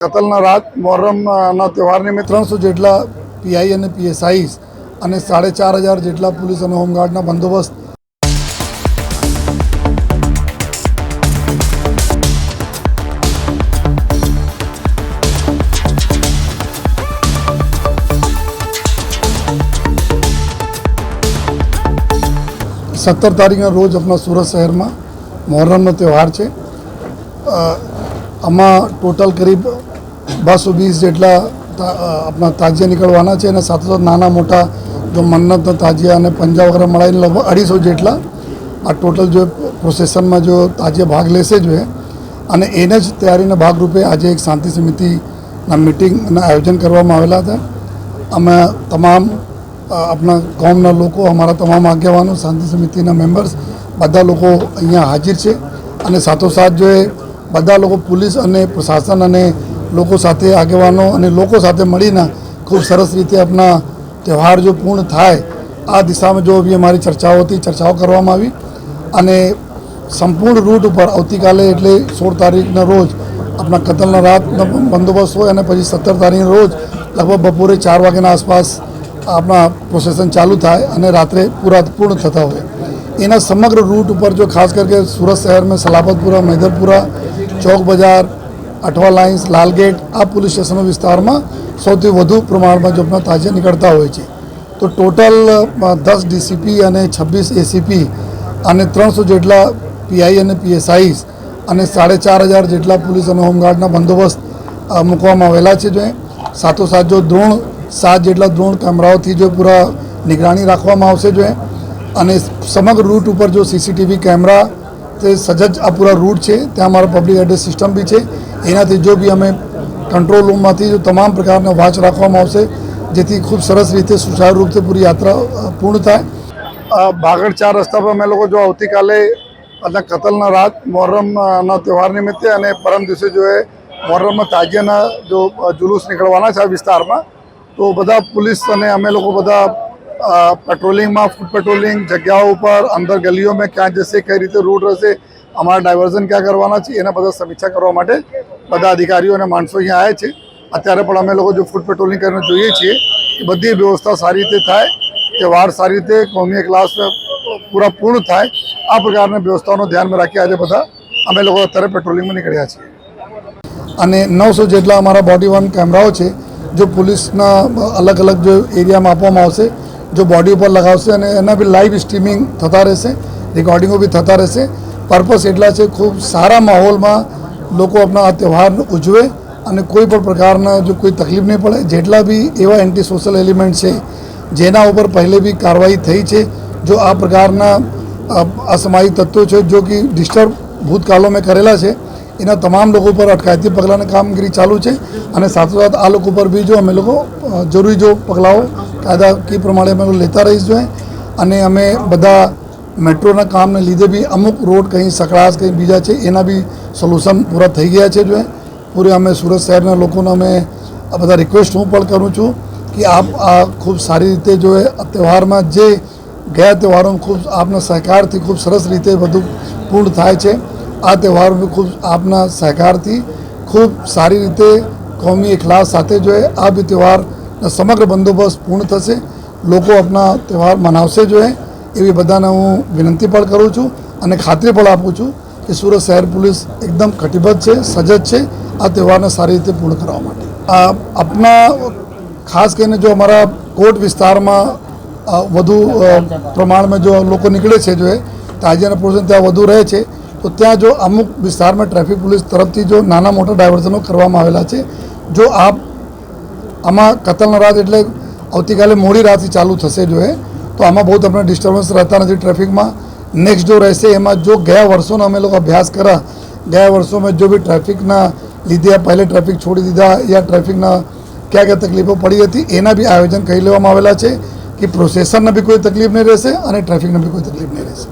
કતલના રાત મોહરમના તહેવાર નિમિત્તે 300 જેટલા પીઆઈ અને પીએસઆઈસ અને 4500 જેટલા પોલીસ અને હોમગાર્ડના બંદોબસ્ત સત્તર તારીખના રોજ આપણા સુરત શહેરમાં મોહરમનો તહેવાર છે। આમાં ટોટલ કરીબ 220 જેટલા આપણા તાજિયા નીકળવાના છે અને સાથોસાથ નાના મોટા જો મન્નતના તાજિયા અને પંજા વગેરે મળાઈને લગભગ 250 જેટલા આ ટોટલ જો પ્રોસેસનમાં જો તાજિયા ભાગ લેશે જોઈએ અને એને જ તૈયારીના ભાગરૂપે આજે એક શાંતિ સમિતિના મિટિંગના આયોજન કરવામાં આવેલા હતા। અમે તમામ આપણા ગામના લોકો અમારા તમામ આગેવાનો શાંતિ સમિતિના મેમ્બર્સ બધા લોકો અહીંયા હાજર છે અને સાથોસાથ જો બધા લોકો પોલીસ અને પ્રશાસન અને લોકો સાથે આગેવાનો અને લોકો સાથે મળીને ખૂબ સરસ રીતે આપણા તહેવાર જો પૂર્ણ થાય આ દિશામાં જો બી અમારી ચર્ચાઓ કરવામાં આવી અને સંપૂર્ણ રૂટ ઉપર આવતીકાલે એટલે 16 તારીખના રોજ આપણા કતલના રાતનો બંદોબસ્ત હોય અને પછી 17 તારીખના રોજ લગભગ બપોરે 4 વાગ્યાના આસપાસ આપણા પ્રોસેસન ચાલુ થાય અને રાત્રે પૂર્ણ થતા હોય એના સમગ્ર રૂટ ઉપર જો ખાસ કરકે સુરત શહેરમાં સલાબતપુરા, મૈદરપુરા, ચોક બજાર, અઠવા લાઇન્સ, લાલગેટ આ પોલીસ સ્ટેશનો વિસ્તારમાં સૌથી વધુ પ્રમાણમાં જો આપણા તાજિયા નીકળતા હોય છે। તો ટોટલ 10 ડીસીપી અને 26 એસીપી અને 300 જેટલા પીઆઈ અને પીએસઆઈસ અને 4500 જેટલા પોલીસ અને હોમગાર્ડના બંદોબસ્ત મૂકવામાં આવેલા છે। જો સાથોસાથ જો 7 જેટલા ડ્રોન કેમેરાઓથી જો પૂરા નિગરાની રાખવામાં આવશે જો અને સમગ્ર રૂટ ઉપર જો સીસીટીવી કેમેરા તે સજ્જ આ પૂરા રૂટ છે ત્યાં અમારા પબ્લિક એડ્રેસ સિસ્ટમ બી છે એનાથી જો બી અમે કંટ્રોલ રૂમમાંથી જો તમામ પ્રકારના વોચ રાખવામાં આવશે જેથી ખૂબ સરસ રીતે સુચારુ રૂપથી પૂરી યાત્રા પૂર્ણ થાય। ભાગળ 4 રસ્તા પર અમે લોકો જો આવતીકાલે અને કતલના રાત મોહરમના તહેવાર નિમિત્તે અને પરમ દિવસે જો મોહરમના તાજિયાના જો જુલુસ નીકળવાના છે આ વિસ્તારમાં તો બધા પોલીસ અને અમે લોકો બધા પેટ્રોલિંગમાં ફૂટ પેટ્રોલિંગ જગ્યાઓ ઉપર અંદર ગલીઓમાં ક્યાં જશે કઈ રીતે રૂટ રહેશે અમારા ડાયવર્ઝન ક્યાં કરવાના છે એના બધા સમીક્ષા કરવા માટે બધા અધિકારીઓ અને માણસો અહીંયા આવ્યા છે। અત્યારે પણ અમે લોકો જો ફૂટ પેટ્રોલિંગ કરીને જોઈએ છીએ એ બધી વ્યવસ્થા સારી રીતે થાય, તહેવાર સારી રીતે કોમી ક્લાસ પૂરા પૂર્ણ થાય આ પ્રકારની વ્યવસ્થાઓનું ધ્યાનમાં રાખી આજે બધા અમે લોકો અત્યારે પેટ્રોલિંગમાં નીકળ્યા છીએ અને 900 જેટલા અમારા બોડી વન કેમેરાઓ છે જો પોલીસના અલગ અલગ જો એરિયામાં આપવામાં આવશે જો બોડી ઉપર લગાવશે અને એના બી લાઈવ સ્ટ્રીમિંગ થતા રહેશે, રેકોર્ડિંગો બી થતા રહેશે। પર્પસ એટલા છે ખૂબ સારા માહોલમાં લોકો આપણા આ તહેવાર ઉજવે અને કોઈ પણ પ્રકારના જો કોઈ તકલીફ નહીં પડે। જેટલા બી એવા એન્ટી સોશિયલ એલિમેન્ટ છે જેના ઉપર પહેલે બી કાર્યવાહી થઈ છે જો આ પ્રકારના અસામાજિક તત્વો છે જો કે ડિસ્ટર્બ ભૂતકાળોમાં કરેલા છે એના તમામ લોકો પર અટકાયતી પગલાંની કામગીરી ચાલુ છે અને સાથોસાથ આ લોકો પર બી જો અમે લોકો જરૂરી જો પગલાઓ કાયદાકીય પ્રમાણે અમે લેતા રહીશું અને અમે બધા મેટ્રોના કામને લીધે બી અમુક રોડ કંઈ સકળાશ કંઈ બીજા છે એના બી સોલ્યુશન પૂરા થઈ ગયા છે। જો પૂરે અમે સુરત શહેરના લોકોને અમે આ બધા રિક્વેસ્ટ હું પણ કરું છું કે આપ આ ખૂબ સારી રીતે જો તહેવારમાં જે ગયા તહેવારોમાં ખૂબ આપના સહકારથી ખૂબ સરસ રીતે બધું પૂર્ણ થાય છે આ તહેવારોનું ખૂબ આપના સહકારથી ખૂબ સારી રીતે કોમી એકલાસ સાથે જો આ બી તહેવારના સમગ્ર બંદોબસ્ત પૂર્ણ થશે, લોકો આપણા તહેવાર મનાવશે જો એવી બધાને હું વિનંતી પણ કરું છું અને ખાતરી પણ આપું છું કે સુરત શહેર પોલીસ એકદમ કટિબદ્ધ છે, સજ્જ છે આ તહેવારને સારી રીતે પૂર્ણ કરવા માટે। આપણા ખાસ કરીને જો અમારા કોટ વિસ્તારમાં વધુ પ્રમાણમાં જો લોકો નીકળે છે જો તાજિયાના પ્રોસેસ ત્યાં વધુ રહે છે તો ત્યાં જો અમુક વિસ્તારમાં ટ્રાફિક પોલીસ તરફથી જો નાના મોટા ડાયવર્ઝનો કરવામાં આવેલા છે। જો આપ આમાં કતલના રાત એટલે આવતીકાલે મોડી રાતથી ચાલુ થશે જો તો આમાં બહુ તમને ડિસ્ટર્બન્સ રહેતા નથી ટ્રાફિકમાં। નેક્સ્ટ જો રહેશે એમાં જો ગયા વર્ષોનો અમે લોકો અભ્યાસ કર્યા ગયા વર્ષોમાં જો બી ટ્રાફિકના લીધે પહેલે ટ્રાફિક છોડી દીધા યા ટ્રાફિકના ક્યાં તકલીફો પડી હતી એના બી આયોજન કરી લેવામાં આવેલા છે કે પ્રોસેસરને બી કોઈ તકલીફ નહીં રહેશે અને ટ્રાફિકને બી કોઈ તકલીફ નહીં રહેશે।